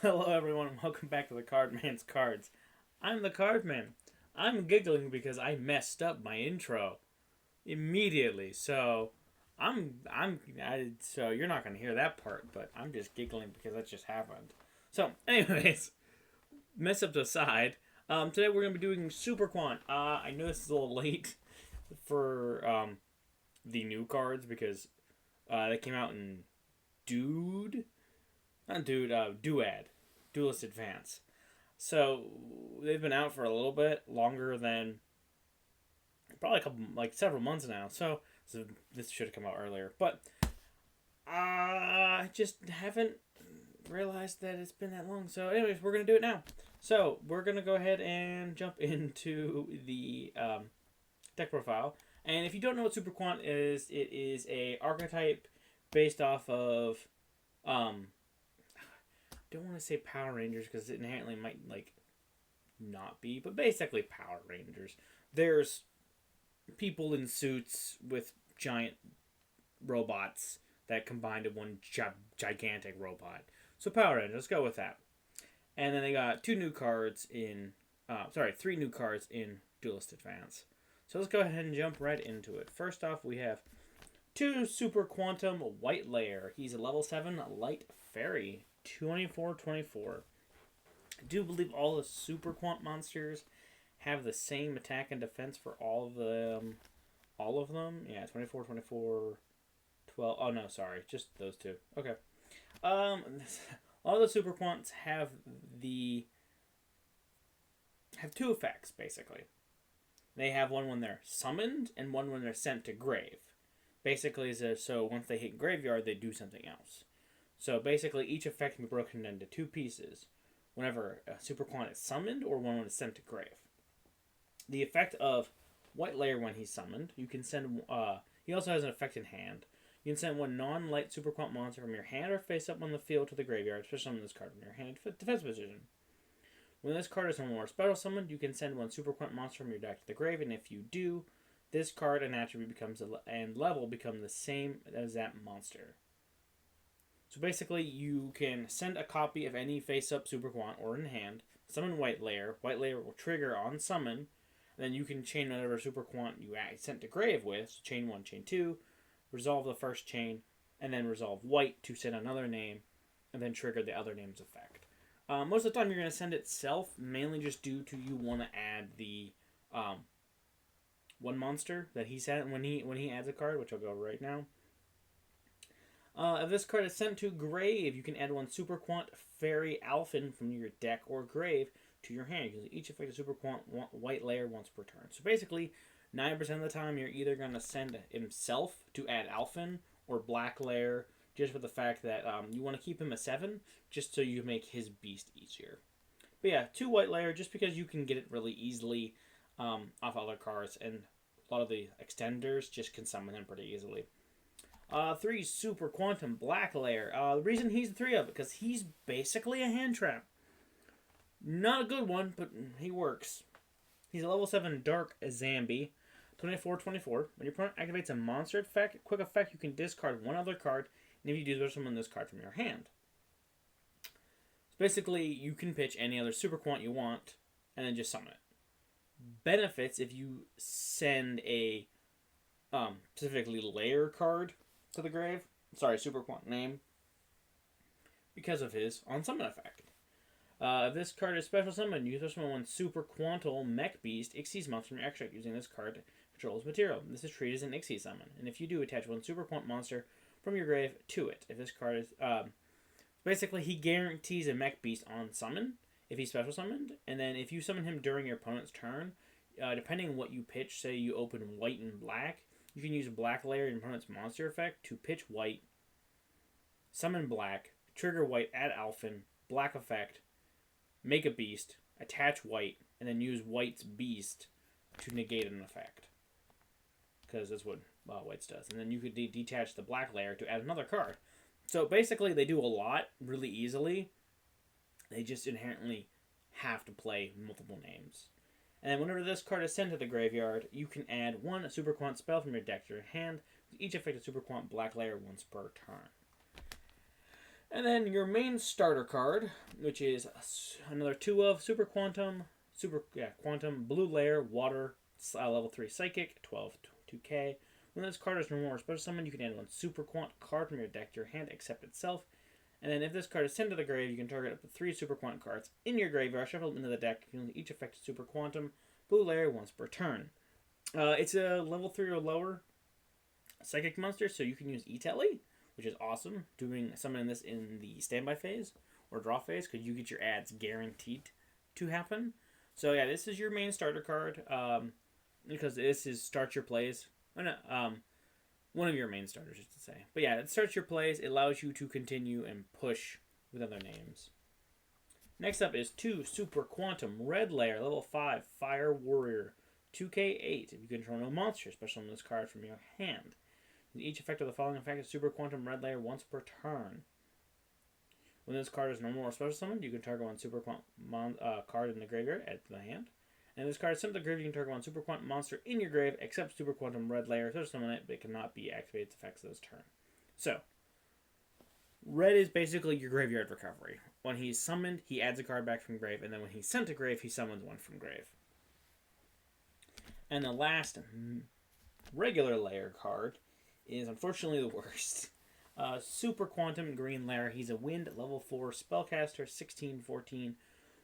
Hello everyone and welcome back to the Cardman's Cards. I'm the Cardman. I'm giggling because I messed up my intro immediately. So you're not going to hear that part, but I'm just giggling because that just happened. So, anyways, mess ups aside, today we're going to be doing Super Quant. I know this is a little late for the new cards because they came out in Duad, Duelist Advance. So they've been out for a little bit longer than probably several months now. So this should have come out earlier, but I just haven't realized that it's been that long. So, anyways, we're gonna do it now. So we're gonna go ahead and jump into the deck profile. And if you don't know what Super Quant is, it is a archetype based off of don't want to say Power Rangers because it inherently might not be, but basically Power Rangers. There's people in suits with giant robots that combine to one gigantic robot. So Power Rangers, let's go with that. And then they got three new cards in Duelist Advance. So let's go ahead and jump right into it. First off, we have 2 Super Quantum White Layer. He's a level 7 Light Fairy. 24/24. I do believe all the Super Quant monsters have the same attack and defense for all of them. Yeah, 24/24, 12. Oh no, sorry, just those two. Okay. All the Super Quants have two effects basically. They have one when they're summoned and one when they're sent to grave. Basically, so once they hit graveyard, they do something else. So basically, each effect can be broken into 2 pieces whenever a Super Quant is summoned or one when it's sent to grave. The effect of White Layer when he's summoned, you can send. He also has an effect in hand. You can send one non-light Super Quant monster from your hand or face up on the field to the graveyard, especially summon this card from your hand defense position. When this card is no more special summoned, you can send one Super Quant monster from your deck to the grave, and if you do, this card and attribute and level become the same as that monster. So basically, you can send a copy of any face-up Super Quant or in hand, summon White Layer. White Layer will trigger on summon, and then you can chain whatever Super Quant you sent to grave with. So chain 1, chain 2, resolve the first chain, and then resolve White to send another name, and then trigger the other name's effect. Most of the time, you're going to send itself, mainly just due to you want to add the one monster that he sent when he adds a card, which I'll go right now. If this card is sent to grave, you can add one Super Quant Fairy Alphan from your deck or grave to your hand. Using each effect of Super Quant White Layer once per turn. So basically, 9% of the time, you're either going to send himself to add Alphan or Black Layer, just for the fact that you want to keep him a 7, just so you make his beast easier. But yeah, 2 White Layer, just because you can get it really easily off other cards, and a lot of the extenders just can summon him pretty easily. 3 Super Quantum Black Layer. The reason he's 3 of it, because he's basically a hand trap. Not a good one, but he works. He's a level 7 Dark Zambi. 24/24. When your opponent activates a monster quick effect, you can discard one other card, and if you do so, summon this card from your hand. So basically, you can pitch any other Super Quant you want, and then just summon it. Benefits if you send a specifically Layer card to the grave. Sorry, Super Quant name. Because of his on summon effect. If this card is special summoned, you special summon one Super Quantal Mech Beast Xyz monster from your extract using this card to control his material. This is treated as an Xyz summon. And if you do, attach one Super Quant monster from your grave to it. If this card is basically he guarantees a Mech Beast on summon if he's special summoned, and then if you summon him during your opponent's turn, depending on what you pitch, say you open white and black, you can use a Black Layer in your opponent's monster effect to pitch white, summon black, trigger white, add Alphan, black effect, make a beast, attach white, and then use white's beast to negate an effect. Because that's what white's does. And then you could detach the Black Layer to add another card. So basically, they do a lot really easily. They just inherently have to play multiple names. And whenever this card is sent to the graveyard, you can add one Super Quant spell from your deck to your hand, with each effective Super Quant Black Layer once per turn. And then your main starter card, which is another 2 of Quantum, Blue Layer, Water, level 3 Psychic, 12, 2k. When this card is normal or special summon, you can add 1 Super Quant card from your deck to your hand, except itself. And then if this card is sent to the grave, you can target up to 3 Super Quant cards in your graveyard, shuffle them into the deck, healing each effective Super Quantum Blue Layer once per turn. It's a level 3 or lower Psychic monster, so you can use E-Tele, which is awesome, doing summoning this in the standby phase or draw phase, because you get your ads guaranteed to happen. So yeah, this is your main starter card, because this is start your plays. One of your main starters, just to say. But yeah, it starts your plays. It allows you to continue and push with other names. Next up is 2 Super Quantum Red Layer, level 5 Fire Warrior, 2k8. If you control no monster, special summon this card from your hand. Each effect of the following effect is Super Quantum Red Layer once per turn. When this card is normal or special summoned, you can target 1 Super Quant card in the graveyard, add to the hand. And this card is sent to the grave, you can target 1 Super Quantum monster in your grave, except Super Quantum Red Layer, special summon it, but it cannot be activated effects this turn. So, red is basically your graveyard recovery. When he's summoned, he adds a card back from grave, and then when he's sent to grave, he summons one from grave. And the last regular layer card is unfortunately the worst. Super Quantum Green Layer. He's a wind level 4 spellcaster, 16/14.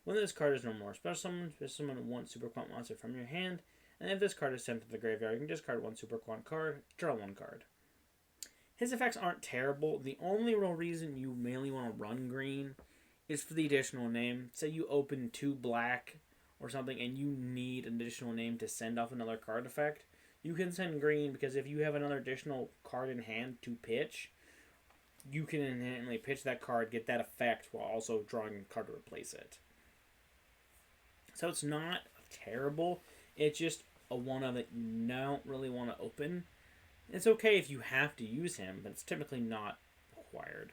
When this card is normal or special summon 1 Super Quant monster from your hand. And if this card is sent to the graveyard, you can discard 1 Super Quant card, draw 1 card. His effects aren't terrible. The only real reason you mainly want to run green is for the additional name. Say you open 2 black or something and you need an additional name to send off another card effect. You can send green because if you have another additional card in hand to pitch, you can inherently pitch that card, get that effect, while also drawing a card to replace it. So it's not terrible. It's just a one-of that you don't really want to open. It's okay if you have to use him, but it's typically not required.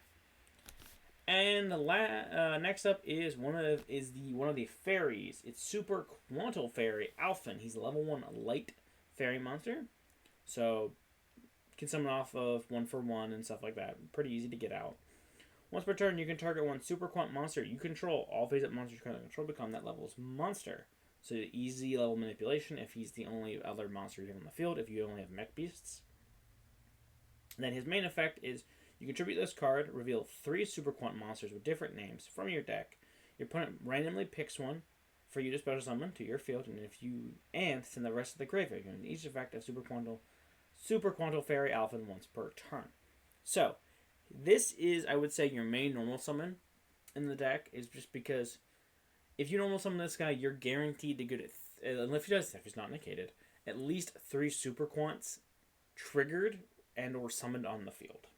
And the next up is one of the fairies. It's Super Quantal Fairy Alphan. He's a level 1 light fairy monster, so you can summon off of 1 for 1 and stuff like that. Pretty easy to get out. Once per turn, you can target 1 Super Quant monster you control. All face-up monsters you currently control become that level's monster. So easy level manipulation if he's the only other monster you have on the field, if you only have mech beasts. And then his main effect is you contribute this card, reveal 3 Super Quant monsters with different names from your deck. Your opponent randomly picks one for you to special summon to your field, and send the rest of the graveyard. And each effect of Super Quantal Fairy Alphan once per turn. So, this is, I would say, your main normal summon in the deck, is just because if you normal summon this guy, you're guaranteed to get it, if he's not negated, at least 3 Super Quants triggered and or summoned on the field,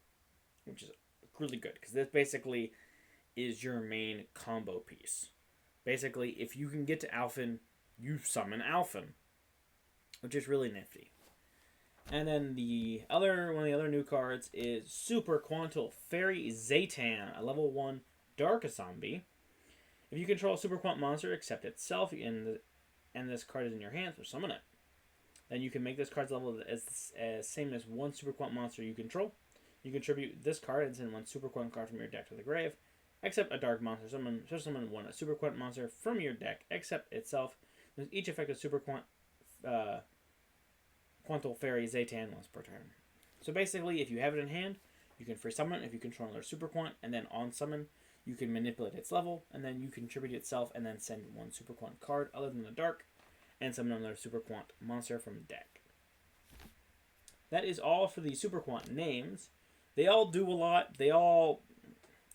which is really good, because this basically is your main combo piece. Basically, if you can get to Alphan, you summon Alphan, which is really nifty. And then one of the other new cards is Super Quantal Fairy Zetan, a level 1 Dark Zombie. If you control a Super Quant monster, except itself, and this card is in your hands, so summon it. Then you can make this card's level as same as 1 Super Quant monster you control. You contribute this card and send 1 Super Quant card from your deck to the grave, except a dark monster. Summon 1 a Super Quant monster from your deck, except itself. With each effect of Super Quantal Fairy Zetan once per turn. So basically, if you have it in hand, you can free summon if you control another Super Quant, and then on summon, you can manipulate its level, and then you contribute itself, and then send 1 Super Quant card other than the dark, and summon another Super Quant monster from the deck. That is all for the Super Quant names. They all do a lot. They all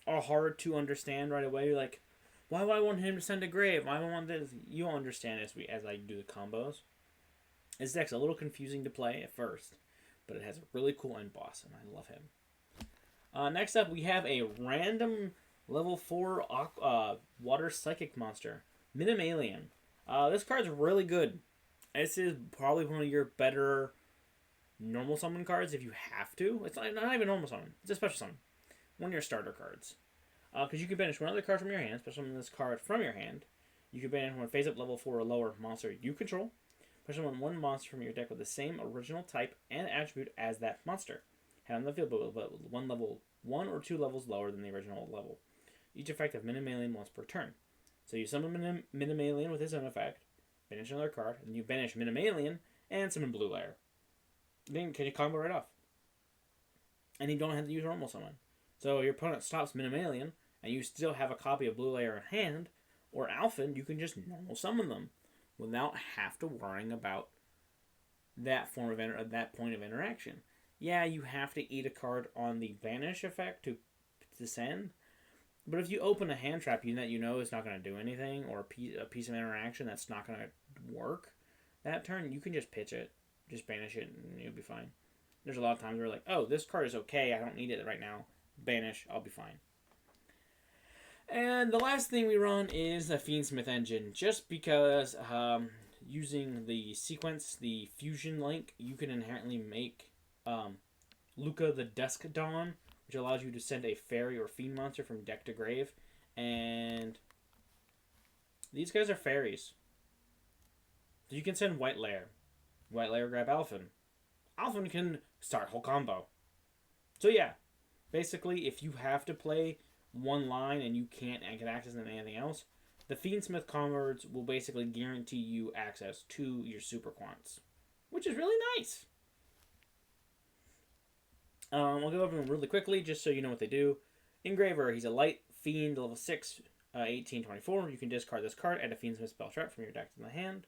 are hard to understand right away. You're like, why would I want him to send a grave? Why do I want this? You'll understand as I do the combos. This deck's a little confusing to play at first, but it has a really cool end boss, and I love him. Next up, we have a random level 4 water psychic monster, Minimalian. This card's really good. This is probably one of your better normal summon cards if you have to. It's not even normal summon. It's a special summon. One of your starter cards. Because you can banish one other card from your hand, special summon this card from your hand. You can banish one face-up level 4 or lower monster you control. Special summon 1 monster from your deck with the same original type and attribute as that monster. Have on the field, but with 1 level 1 or 2 levels lower than the original level. Each effect of Minimalian once per turn. So you summon Minimalian with his own effect, banish another card, and you banish Minimalian and summon Blue Layer. Then can you combo right off? And you don't have to use normal summon. So your opponent stops Minimalian, and you still have a copy of Blue Layer in hand, or Alphan, you can just normal summon them without have to worrying about that form of that point of interaction. Yeah, you have to eat a card on the banish effect to send, but if you open a hand trap that you know is not going to do anything, or a piece of interaction that's not going to work that turn, you can just pitch it, just banish it, and you'll be fine. There's a lot of times where like, oh, this card is okay, I don't need it right now, banish, I'll be fine. And the last thing we run is the Fiendsmith engine, just because using the sequence, the fusion link, you can inherently make Luca the Dusk Dawn, which allows you to send a fairy or fiend monster from deck to grave. And these guys are fairies. So you can send White Layer. White Layer grab Alphan. Alphan can start whole combo. So yeah, basically if you have to play one line and you can't get access to anything else, the Fiendsmith cards will basically guarantee you access to your super quants, which is really nice. I'll go over them really quickly just so you know what they do. Engraver, he's a light fiend, level 6, 1824. You can discard this card, add a Fiendsmith spell trap from your deck to the hand.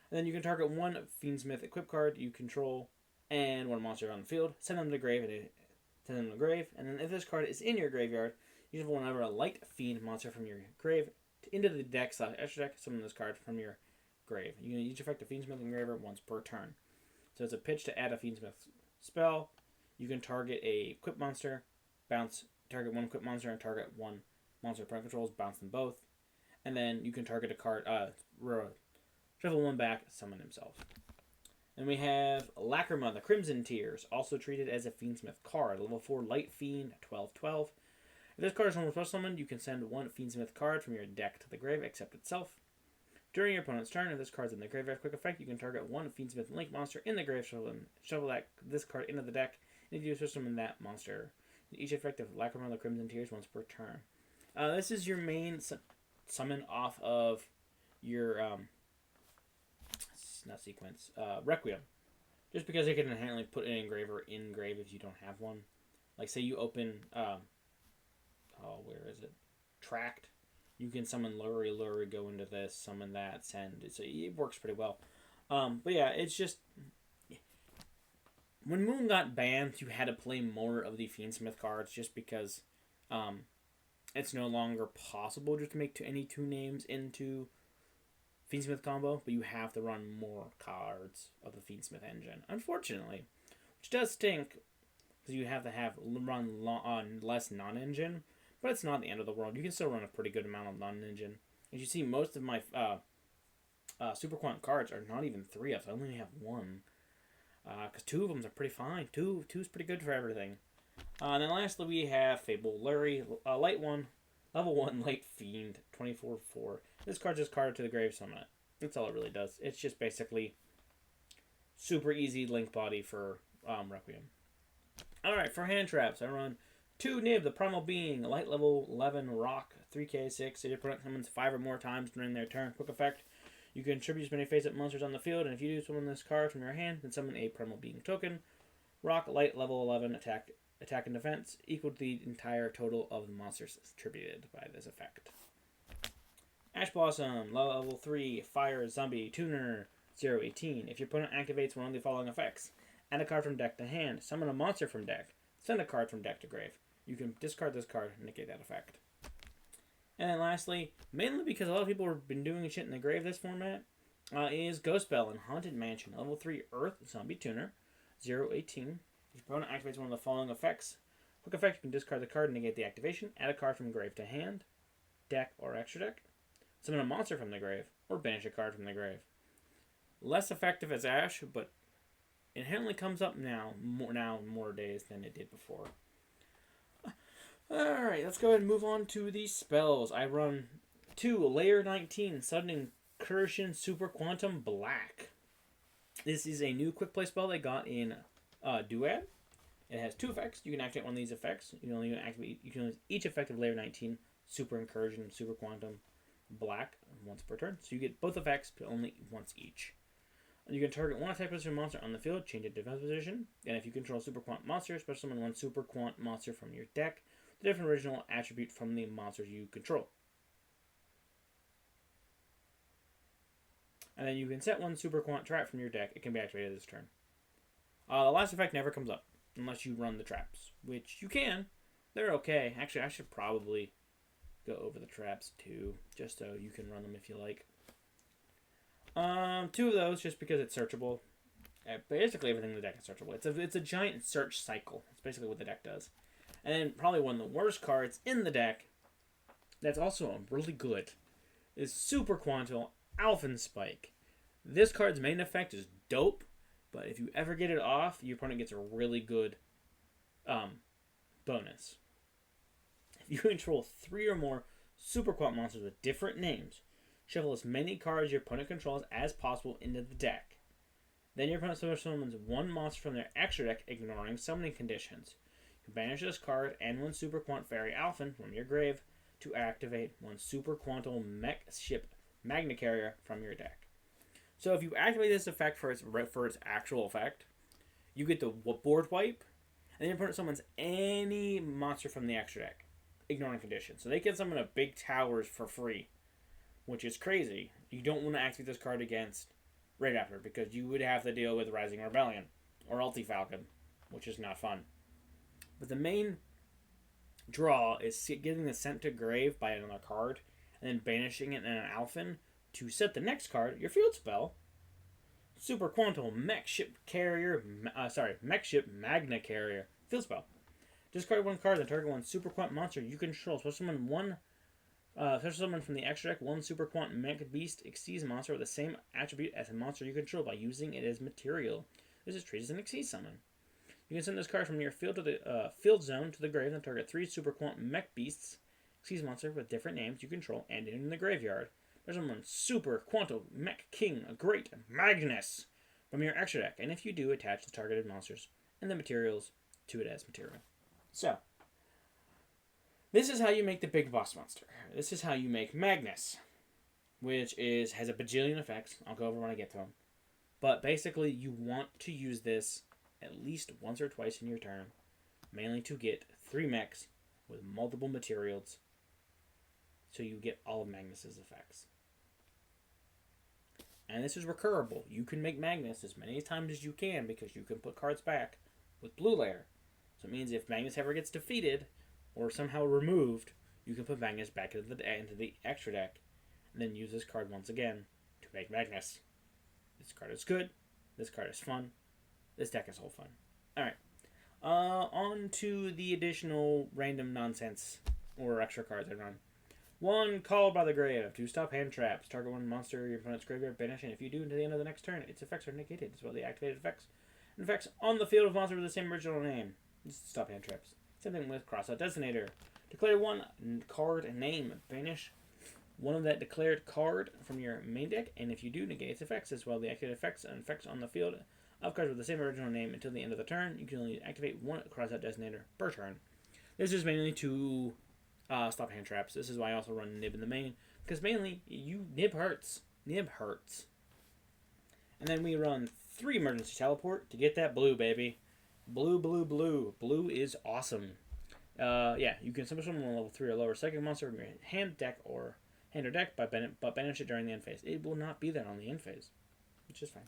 And then you can target one Fiendsmith equip card you control and one monster on the field. Send them to the grave, and then if this card is in your graveyard, you can whenever a light fiend monster from your grave into the deck / extra deck, summon this card from your grave. You can each effect a Fiendsmith Engraver once per turn. So it's a pitch to add a Fiendsmith spell. You can target a equip monster, target one equip monster, and target one monster opponent controls, bounce them both. And then you can target a card, shuffle one back, summon himself. And we have Lacrime, the Crimson Tears, also treated as a Fiendsmith card, level 4 light fiend, 12/12. If this card is normal special summoned, you can send one Fiendsmith card from your deck to the grave, except itself. During your opponent's turn, if this card's in the graveyard quick effect, you can target one Fiendsmith Link monster in the grave, shovel this card into the deck, and if you summon that monster. Each effect of Lacrime, the Crimson Tears once per turn. This is your main summon off of your Requiem. Just because it can inherently put an Engraver in grave if you don't have one. Like say you open where is it? Tract. You can summon Lurrie, go into this, summon that, send. So it works pretty well. But yeah, it's just when Moon got banned, you had to play more of the Fiendsmith cards just because it's no longer possible just to make any two names into Fiendsmith combo, but you have to run more cards of the Fiendsmith engine, unfortunately, which does stink because you have to run less non-engine, but it's not the end of the world. You can still run a pretty good amount of non-engine. As you see, most of my Super Quant cards are not even 3 of, so I only have 1. Because 2 of them are pretty fine. 2's pretty good for everything. And then lastly, we have Fabled Lurrie, light 1, level 1, light fiend, 24/4. This card's just carded to the grave, summon it. That's all it really does. It's just basically super easy link body for Requiem. Alright, for hand traps, I run 2 Nib, the Primal Being, light level 11 rock, 3k6. If your opponent summons 5 or more times during their turn, quick effect. You can contribute as many face-up monsters on the field, and if you do summon this card from your hand, then summon a Primal Being token. Rock, light, level 11, attack and defense, equal to the entire total of the monsters attributed by this effect. Ash Blossom, level 3, fire, zombie, tuner, 0/18. If your opponent activates one of the following effects, add a card from deck to hand, summon a monster from deck, send a card from deck to grave. You can discard this card and negate that effect. And then lastly, mainly because a lot of people have been doing shit in the grave this format, is Ghost Bell in Haunted Mansion, level 3 Earth, Zombie Tuner, 0/18. If your opponent activates one of the following effects, quick effect, you can discard the card and negate the activation, add a card from grave to hand, deck, or extra deck, summon a monster from the grave, or banish a card from the grave. Less effective as Ash, but inherently comes up more days than it did before. Alright, let's go ahead and move on to the spells. I run 2 Layer 19 Sudden Incursion Super Quantum Black. This is a new quick play spell they got in Duad. It has 2 effects. You can activate one of these effects. You can use each effect of layer 19, Super Incursion, Super Quantum, Black, once per turn. So you get both effects, but only once each. You can target one attack position monster on the field, change its defense position, and if you control Super Quant monster, special summon one Super Quant monster from your deck, the different original attribute from the monsters you control. And then you can set one Super Quant trap from your deck. It can be activated this turn. The last effect never comes up, unless you run the traps, which you can. They're okay. Actually, I should probably go over the traps too, just so you can run them if you like. 2 of those, just because it's searchable. Basically, everything in the deck is searchable. It's a giant search cycle. That's basically what the deck does. And then probably one of the worst cards in the deck, that's also really good, is Super Quantal Alphan Spike. This card's main effect is dope, but if you ever get it off, your opponent gets a really good bonus. If you control 3 or more Super Quant monsters with different names, shuffle as many cards your opponent controls as possible into the deck. Then your opponent summons one monster from their extra deck, ignoring summoning conditions. You banish this card and one Super Quant Fairy Alphan from your grave to activate one Super Quantal Mechship Magnacarrier from your deck. So if you activate this effect for its actual effect, you get the board wipe, and then your opponent summons any monster from the extra deck, ignoring conditions. So they can summon a big towers for free, which is crazy. You don't want to activate this card against Raid Raptor because you would have to deal with Rising Rebellion or Ulti Falcon, which is not fun. But the main draw is getting the sent to grave by another card and then banishing it in an Alphan to set the next card, your field spell, Super Quantal Mechship Magnacarrier field spell. Discard 1 card, then target 1 Super Quant monster you control. Special summon from the extra deck 1 Super Quant Mech Beast Xyz monster with the same attribute as a monster you control by using it as material. This is treated as an Xyz summon. You can send this card from your field to the field zone to the grave, then target 3 Super Quant Mech Beasts Xyz monster with different names you control and in the graveyard. There's one Super Quantal Mech King, a great Magnus from your extra deck, and if you do, attach the targeted monsters and the materials to it as material. So, this is how you make the big boss monster. This is how you make Magnus, which has a bajillion effects. I'll go over when I get to them. But basically, you want to use this at least once or twice in your turn, mainly to get 3 mechs with multiple materials, so you get all of Magnus's effects. And this is recurable. You can make Magnus as many times as you can because you can put cards back with blue layer. So it means if Magnus ever gets defeated or somehow removed, you can put Magnus back into the extra deck and then use this card once again to make Magnus. This card is good. This card is fun. This deck is whole fun. Alright. On to the additional random nonsense or extra cards I run. 1, Called by the Grave. 2, Stop Hand Traps. Target 1 monster your opponent's graveyard, banish, and if you do until the end of the next turn, its effects are negated. It's about the activated effects. And effects on the field of monster with the same original name. Just Stop Hand Traps. Same thing with Out Designator. Declare 1 card name. Banish one of that declared card from your main deck, and if you do, negate its effects as well. The activated effects and effects on the field of cards with the same original name until the end of the turn. You can only activate 1 Out Designator per turn. This is mainly to stop hand traps. This is why I also run Nib in the main, because mainly Nib hurts. Nib hurts. And then we run 3 Emergence Teleport to get that blue, baby. Blue, blue, blue. Blue is awesome. Yeah, you can summon a level 3 or lower second monster from your hand or deck, but banish it during the end phase. It will not be there on the end phase, which is fine.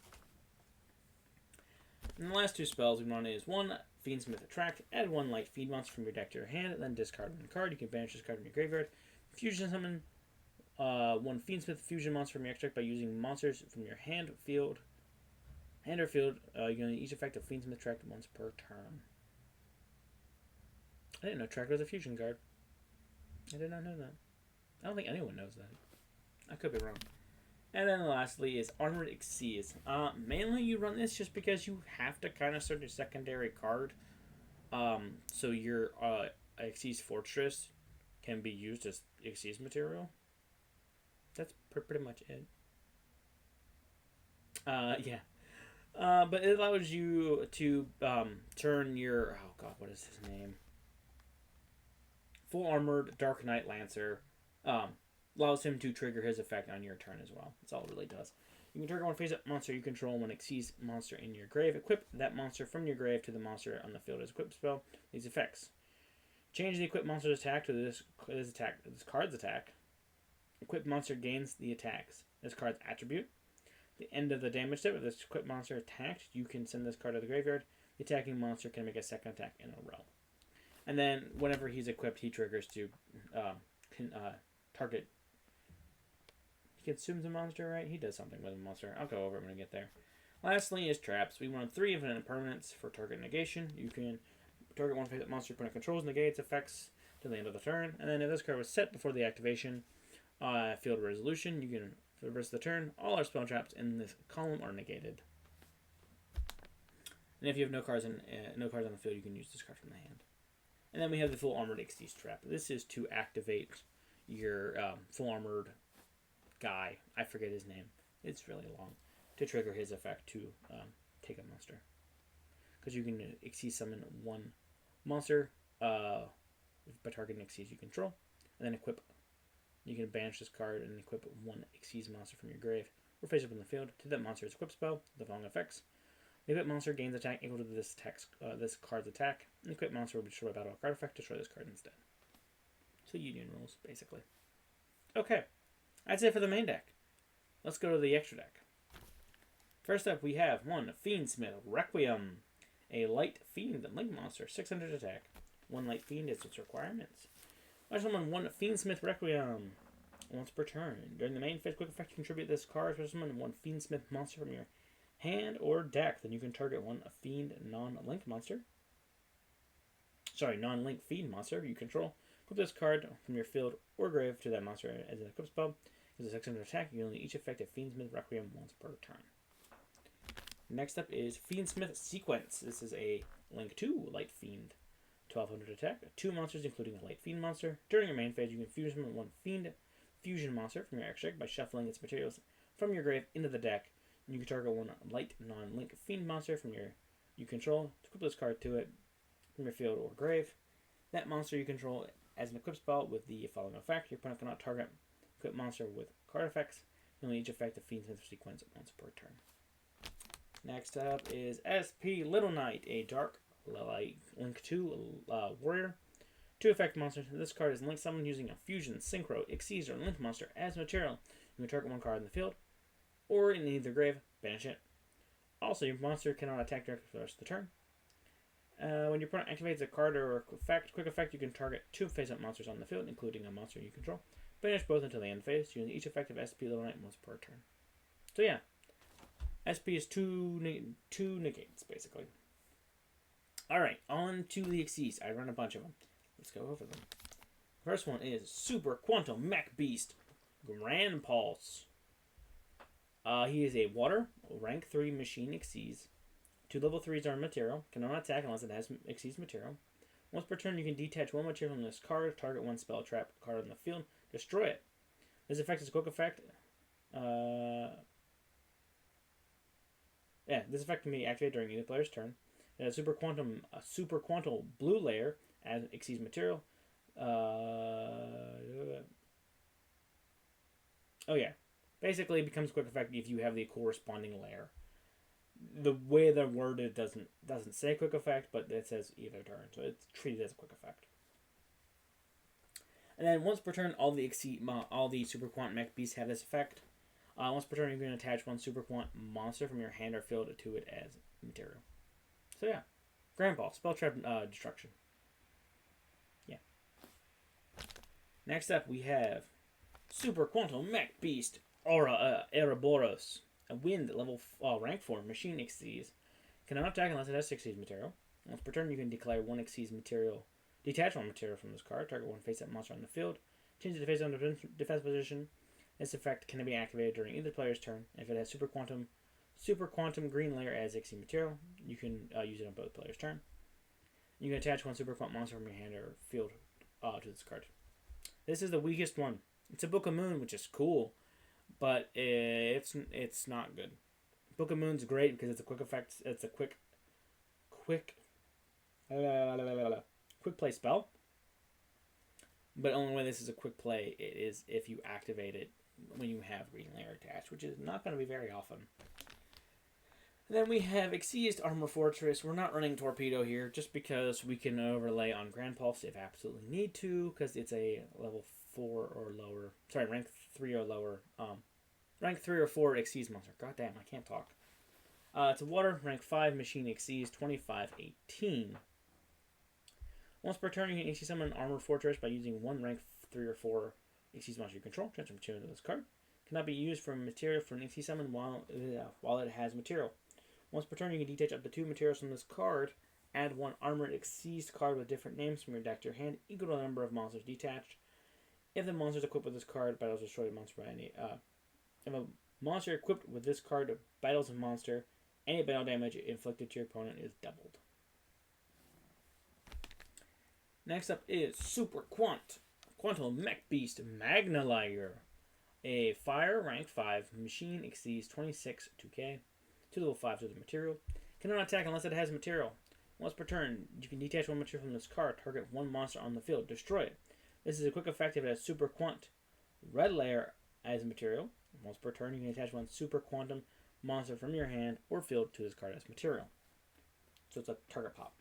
And the last 2 spells we run is 1 Fiendsmith Tract. Add 1 light feed monster from your deck to your hand, then discard 1 card. You can banish this card from your graveyard. Fusion summon 1 Fiendsmith fusion monster from your extra deck by using monsters from your hand or field. You can each effect of Fiendsmith Tract once per turn. I didn't know Tract was a fusion card. I did not know that. I don't think anyone knows that. I could be wrong. And then lastly is Armored Xyz. Mainly you run this just because you have to kind of start your secondary card. So your Xyz Fortress can be used as Xyz material. That's pretty much it. Yeah. But it allows you to turn your what is his name? Full armored Dark Knight Lancer. Allows him to trigger his effect on your turn as well. That's all it really does. You can trigger one face-up monster you control when it sees monster in your grave. Equip that monster from your grave to the monster on the field as equipped spell. These effects. Change the equipped monster's attack to this card's attack. Equipped monster gains the attacks. This card's attribute. The end of the damage step, if this equipped monster attacked, you can send this card to the graveyard. The attacking monster can make a second attack in a row. And then whenever he's equipped, he triggers to target. He consumes a monster, right? He does something with a monster. I'll go over it when I get there. Lastly is traps. We run 3 of an Impermanence for target negation. You can target one face-up monster when it controls negates effects to the end of the turn. And then if this card was set before the activation, field resolution, you can, for the rest of the turn, all our spell traps in this column are negated. And if you have no cards on the field, you can use this card from the hand. And then we have the full armored Exceed trap. This is to activate your full armored guy. I forget his name. It's really long. To trigger his effect to take a monster. Because you can Exceed summon one monster by targeting Exceeds you control. And then equip. You can banish this card and equip one Exceeds monster from your grave or face up in the field to that monster's equip spell. The following effects. The equipped monster gains attack equal to this card's attack. The equipped monster will be destroyed by battle card effect. Destroy this card instead. So union rules, basically. Okay. That's it for the main deck. Let's go to the extra deck. First up, we have one Fiendsmith Requiem, a light fiend link monster, 600 attack. One light fiend is its requirements. I summon one Fiendsmith Requiem once per turn. During the main phase, quick effect, you contribute this card to summon one Fiendsmith monster from your hand or deck. Then you can target one fiend non-link monster. Non-link fiend monster you control. Equip this card from your field or grave to that monster as an equip spell. As a 600 attack, you only each effect of Fiendsmith Requiem once per turn. Next up is Fiendsmith Sequence. This is a Link 2 Light Fiend. 1200 attack. 2 monsters, including a Light Fiend monster. During your main phase, you can fusion one Fiend Fusion monster from your extra deck by shuffling its materials from your grave into the deck. And you can target one Light non-Link Fiend monster from you control. To equip this card to it from your field or grave. That monster you control as an equip spell with the following effect. Your opponent cannot target equip monster with card effects. You only each effect of Fiendsmith Sequence once per turn. Next up is SP Little Knight, a dark light Link 2 warrior. 2 effect monsters. This card is link summoned using a fusion, synchro, exceeds, or link monster as material. You can target one card in the field or in either grave, banish it. Also, your monster cannot attack directly for the rest of the turn. When your opponent activates a card or quick effect, you can target 2 face-up monsters on the field, including a monster you control. Banish both until the end phase, using each effective SP Little Knight once per turn. So yeah, SP is two negates, basically. Alright, on to the Exceeds. I run a bunch of them. Let's go over them. First one is Super Quantal Mech Beast Grand Pulse. He is a water, rank 3 machine Exceeds. 2 level 3s are material. Cannot attack unless it has Exceeds material. Once per turn, you can detach one material from this card, target one spell trap card on the field, destroy it. This effect is a quick effect. This effect can be activated during either player's turn. It has Super Quantal blue layer as Exceeds material. Basically, it becomes quick effect if you have the corresponding layer. The way they're worded doesn't say quick effect, but it says either turn, so it's treated as a quick effect. And then once per turn, all the Super Quant Mech Beasts have this effect. Once per turn, you can attach one Super Quant monster from your hand or field to it as material. So yeah, Grand Ball, spell trap destruction. Yeah. Next up, we have Super Quantal Mech Beast Ouroboros. A wind level rank 4 machine Exceeds. Cannot attack unless it has Exceeds material. Once per turn, you can declare one Exceeds material. Detach one material from this card. Target one face-up monster on the field. Change it to face-up defense position. This effect can be activated during either player's turn. If it has Super Quantum green layer as Exceeds material, you can use it on both players' turn. You can attach one Super Quant monster from your hand or field to this card. This is the weakest one. It's a Book of Moon, which is cool, but it's not good. Book of Moon's great because it's a quick effect. It's a quick play spell. But only way this is a quick play it is if you activate it when you have Reading Layer attached, which is not going to be very often. And then we have Exceased Armor Fortress. We're not running Torpedo here just because we can overlay on Grand Pulse if absolutely need to, because it's a level 4 or lower. Sorry, rank 3 or lower. Rank 3 or 4 Exceased monster. God damn, I can't talk. It's a water, rank 5, machine Exceased 2518. Once per turn, you can AC summon an Armor Fortress by using one rank 3 or 4 Exceased monster you control. Transfer material to this card. Cannot be used for material for an AC summon while it has material. Once per turn, you can detach up to 2 materials from this card. Add 1 Armored Exceased card with different names from your deck to your hand, equal to the number of monsters detached. If the monster is equipped with this card, battles destroy a monster by any. If a monster equipped with this card battles a monster, any battle damage inflicted to your opponent is doubled. Next up is Super Quant. Quantal Mech Beast Magnacarrier. A fire, rank 5, machine exceeds 26 2k. 2 level 5 to the material. Cannot attack unless it has material. Once per turn, you can detach 1 material from this card, target 1 monster on the field, destroy it. This is a quick effect if it has Super Quant. Red layer as material. Once per turn, you can attach 1 Super Quantum monster from your hand or field to this card as material. So it's a target pop.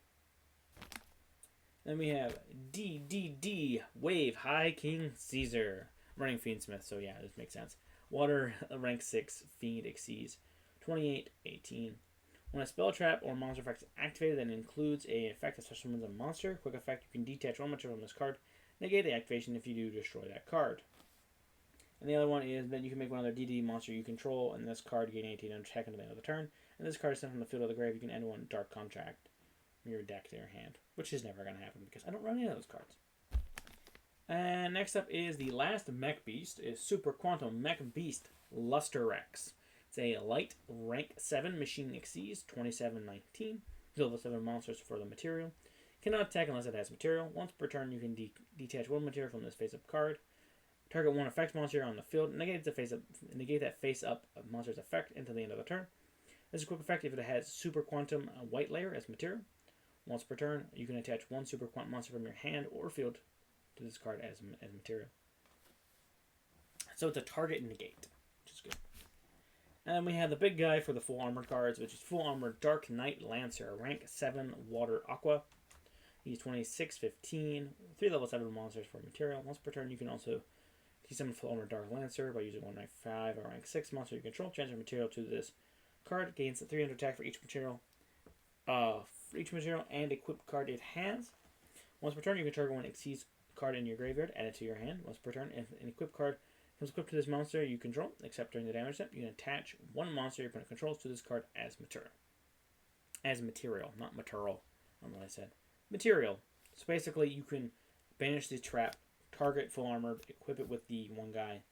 Then we have DDD Wave High King Caesar. I'm running Fiendsmith, so yeah, this makes sense. Water, rank 6, Fiend exceeds 2818. When a spell trap or monster effect is activated that includes a effect that summons a monster, quick effect, you can detach 1 material from this card, negate the activation. If you do, destroy that card. And the other one is that you can make one other DD monster you control, and this card gain 18 on check until the end of the turn. And this card is sent from the field or the grave. You can add 1 Dark Contract from your deck to your hand, which is never going to happen because I don't run any of those cards. And next up is the last Mech Beast, is Super Quantum Mech Beast Luster Rex. It's a light rank 7 machine exceeds 2719. Level 7 monsters for the material. Cannot attack unless it has material. Once per turn, you can detach 1 material from this face-up card. Target 1 effect monster on the field. Negate that face-up monster's effect until the end of the turn. This is a quick effect if it has Super Quantum White Layer as material. Once per turn, you can attach 1 Super Quantum monster from your hand or field to this card as material. So it's a target negate, which is good. And then we have the big guy for the full armor cards, which is full armor Dark Knight Lancer, rank 7 Water Aqua. He's 2615, 3 level 7 monsters for material. Once per turn, you can also summon full armor Dark Lancer by using 1 rank 5 or rank 6 monster you control. Transfer material to this card, gains 300 attack for each material. And equipped card it has. Once per turn, you can target 1 Exceeds card in your graveyard, add it to your hand. Once per turn, if an equipped card comes equipped to this monster you control, except during the damage step, you can attach 1 monster your opponent controls to this card as material. As material, not material. I don't know what I said. Material. So basically, you can banish the trap, target full armor, equip it with the one guy,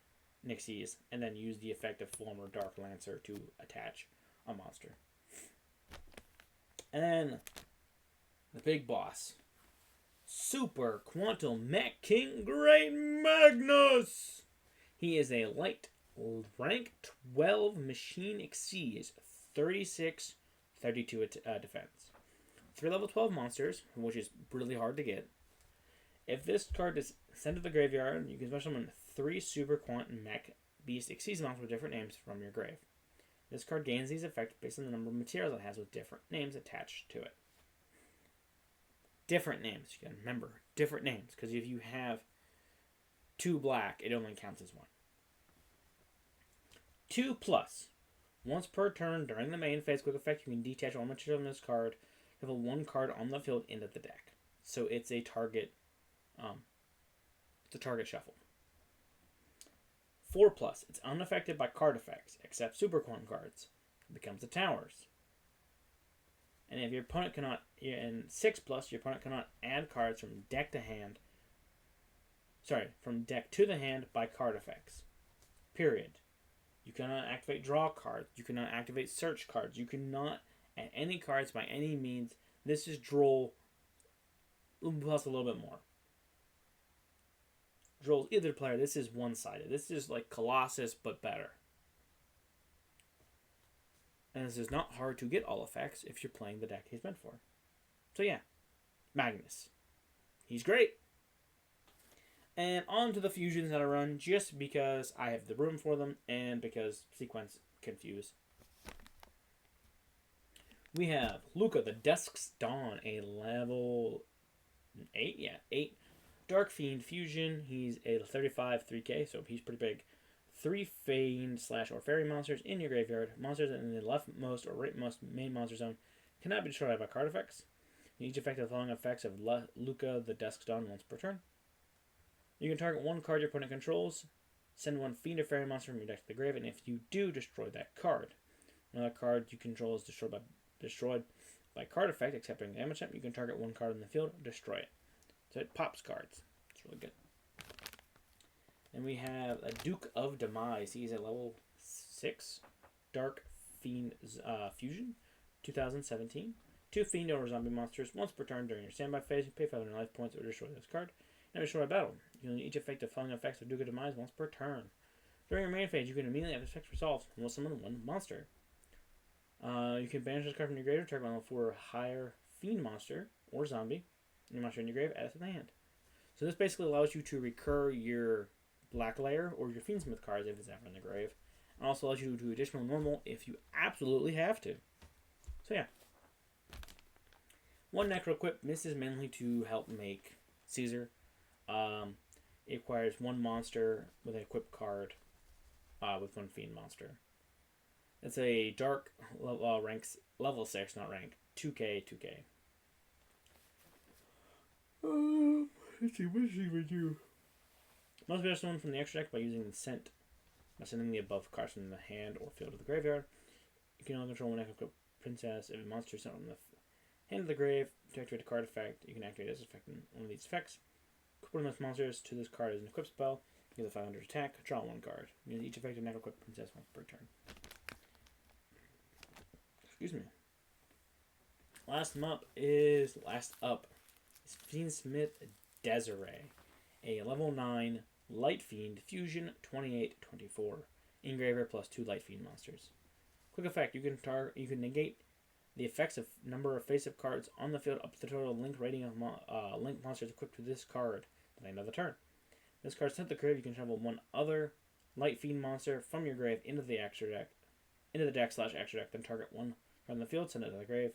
Nixies, and then use the effect of full armor Dark Lancer to attach a monster. And then the big boss, Super Quantum Mech King Great Magnus. He is a light rank 12 machine exceeds 36 32 defense. 3 level 12 monsters, which is really hard to get. If this card is sent to the graveyard, you can special summon 3 Super Quantum Mech Beast Exceeds monsters with different names from your grave. This card gains these effects based on the number of materials it has with different names attached to it. Different names. You can remember different names, because if you have 2 black, it only counts as 1. 2+. Once per turn during the main phase quick effect, you can detach 1 material from this card, have a 1 card on the field into the deck. So it's a target. It's a target shuffle. 4+. It's unaffected by card effects, except Super Quantum cards. It becomes the towers. And if your opponent cannot, in 6+, your opponent cannot add cards from deck to hand. From deck to the hand by card effects. Period. You cannot activate draw cards. You cannot activate search cards. You cannot add any cards by any means. This is draw plus a little bit more. Draws either player. This is one-sided. This is like Colossus, but better. And this is not hard to get all effects if you're playing the deck he's meant for. So yeah, Magnus. He's great. And on to the fusions that I run, just because I have the room for them and because sequence confuse. We have Luca, the Dusk's Dawn, a level 8, yeah, 8 Dark Fiend fusion. He's a 35 3k, so he's pretty big. 3 Fiend / or Fairy monsters in your graveyard. Monsters in the leftmost or rightmost main monster zone cannot be destroyed by card effects. Each effect of the following effects of Luca, the Dusk's Dawn, once per turn. You can target one card your opponent controls, send one Fiend or Fairy monster from your deck to the grave, and if you do, destroy that card. Another card you control is destroyed by card effect, except during damage step. You can target one card in the field, destroy it. So it pops cards. It's really good. And we have a Duke of Demise. He's a level 6 Dark Fiend fusion, 2017. 2 Fiend or Zombie monsters once per turn during your standby phase. You pay 500 life points or destroy this card. Never destroy a battle. You can each effect the following effects of Duke of Demise once per turn. During your main phase, you can immediately have this effect resolved and will summon one monster. You can banish this card from your grave, target level 4 or higher Fiend monster or zombie. Your monster in your grave, add it to the hand. So this basically allows you to recur your Black Layer or your Fiendsmith cards if it's ever in the grave. And also allows you to do additional normal if you absolutely have to. So yeah. One Necro Equip. This is mainly to help make Caesar. It requires one monster with an equip card with one Fiend monster. It's a dark ranks level 6, not rank. 2k. Let's see, what does he do? Most best one from the extra deck by using the scent. By sending the above cards from the hand or field to the graveyard. You can only control one equip princess. If a monster is sent from the hand of the grave to activate a card effect, you can activate this effect in one of these effects. Equip one of those monsters to this card as an equip spell. Give a 500 attack. Draw one card. Use each effect of Necro Equip Princess once per turn. Excuse me. Last up is Fiendsmith Desiree, a level 9 Light Fiend fusion 28/24 Engraver plus 2 Light Fiend monsters. Quick effect: you can negate the effects of number of face-up cards on the field up to the total link rating of link monsters equipped to this card at the end of the turn. This card sent to the grave. You can travel one other Light Fiend monster from your grave into the extra deck, /extra deck. Then target one from the field, send it to the grave.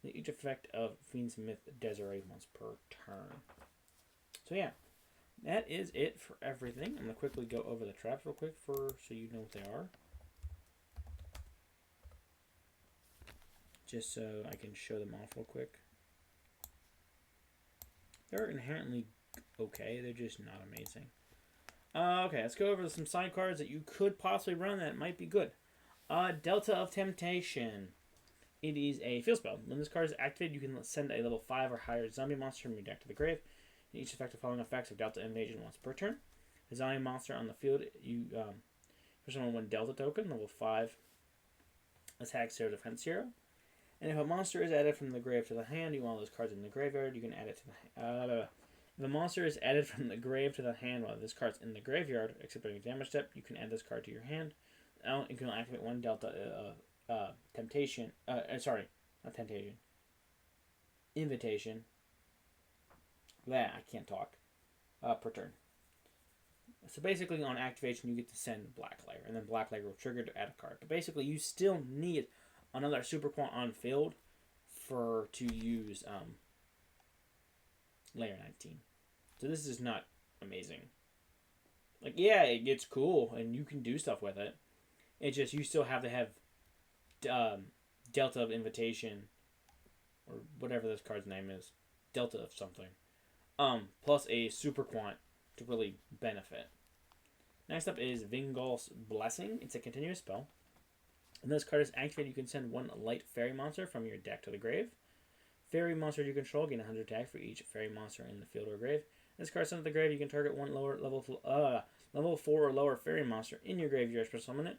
Each effect of Fiendsmith Desiree once per turn. So yeah, that is it for everything. I'm gonna quickly go over the traps real quick so you know what they are, just so I can show them off real quick. They're inherently okay. They're just not amazing. Okay, let's go over some side cards that you could possibly run that might be good. Delta of Temptation. It is a field spell. When this card is activated, you can send a level 5 or higher zombie monster from your deck to the grave. Each effect of following effects of Delta Invasion once per turn. A zombie monster on the field, you for someone one Delta token, level 5, attack 0, defense 0. And if a monster is added from the grave to the hand, you want those cards in the graveyard, you can add it to the if a monster is added from the grave to the hand while this card's in the graveyard, except during damage step, you can add this card to your hand. Now you can activate one Delta Temptation. Sorry, not Temptation. Invitation. I can't talk. Per turn. So basically, on activation, you get to send Black Layer, and then Black Layer will trigger to add a card. But basically, you still need another Super Quant on field to use Layer 19. So this is not amazing. Like, yeah, it's cool, and you can do stuff with it. It's just you still have to have Delta of Invitation, or whatever this card's name is, Delta of something, plus a Super Quant to really benefit. Next up is Vingol's Blessing. It's a continuous spell. When this card is activated, you can send one light fairy monster from your deck to the grave. Fairy monsters you control gain 100 attack for each fairy monster in the field or grave. This card sent to the grave, you can target one level 4 or lower fairy monster in your graveyard, special summon it.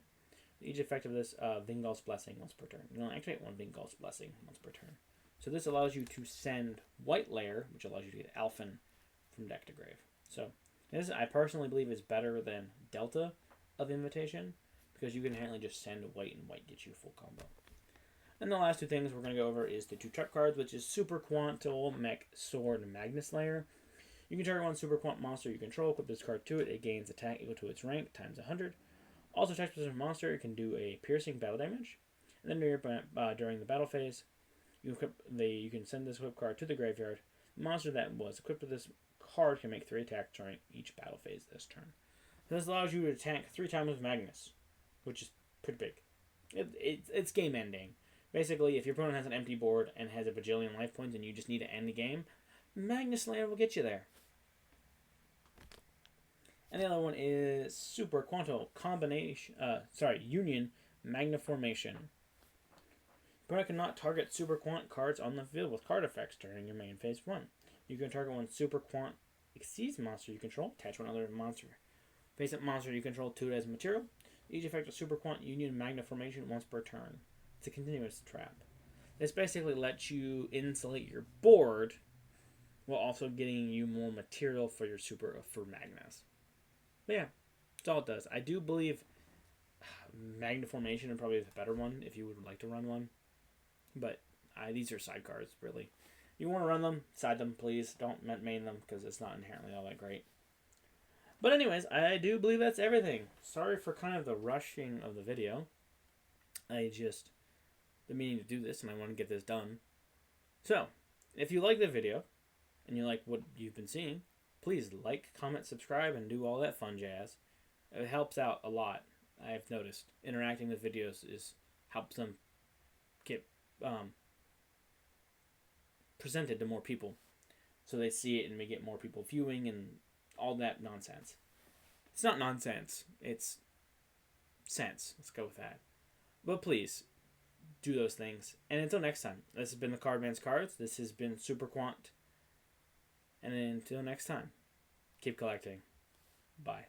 Each effect of this Vingol's Blessing once per turn. You can activate one Vingol's Blessing once per turn. So this allows you to send White Layer, which allows you to get Alphan from deck to grave. So this, I personally believe, is better than Delta of Invitation, because you can inherently just send white, and white gets you full combo. And the last two things we're going to go over is the 2 trap cards, which is Super Quantal, Mech, Sword, and Magnus Layer. You can target one Super Quant monster you control, equip this card to it. It gains attack equal to its rank times 100. Also, attacks with a monster, it can do a piercing battle damage. And then during the battle phase, you can send this equip card to the graveyard. The monster that was equipped with this card can make 3 attacks during each battle phase this turn. This allows you to attack 3 times with Magnus, which is pretty big. It's game ending. Basically, if your opponent has an empty board and has a bajillion life points and you just need to end the game, Magnus Layer will get you there. And the other one is Super Quantal Union Magnaformation. Opponent cannot target Super Quant cards on the field with card effects during your main phase 1. You can target one Super Quant exceeds monster you control, attach one other monster. Face up monster you control 2 as material. Each effect of Super Quant Union Magnaformation once per turn. It's a continuous trap. This basically lets you insulate your board while also getting you more material for your for Magnus. But yeah, that's all it does. I do believe Magnaformation is probably the better one if you would like to run one. But these are side cards, really. You want to run them, side them, please. Don't main them because it's not inherently all that great. But anyways, I do believe that's everything. Sorry for kind of the rushing of the video. I just been meaning to do this and I want to get this done. So, if you like the video and you like what you've been seeing, please like, comment, subscribe, and do all that fun jazz. It helps out a lot. I've noticed interacting with videos helps them get presented to more people, so they see it and we get more people viewing and all that nonsense. It's not nonsense. It's sense. Let's go with that. But please do those things. And until next time, this has been the Cardman's Cards. This has been Super Quant. And until next time, keep collecting. Bye.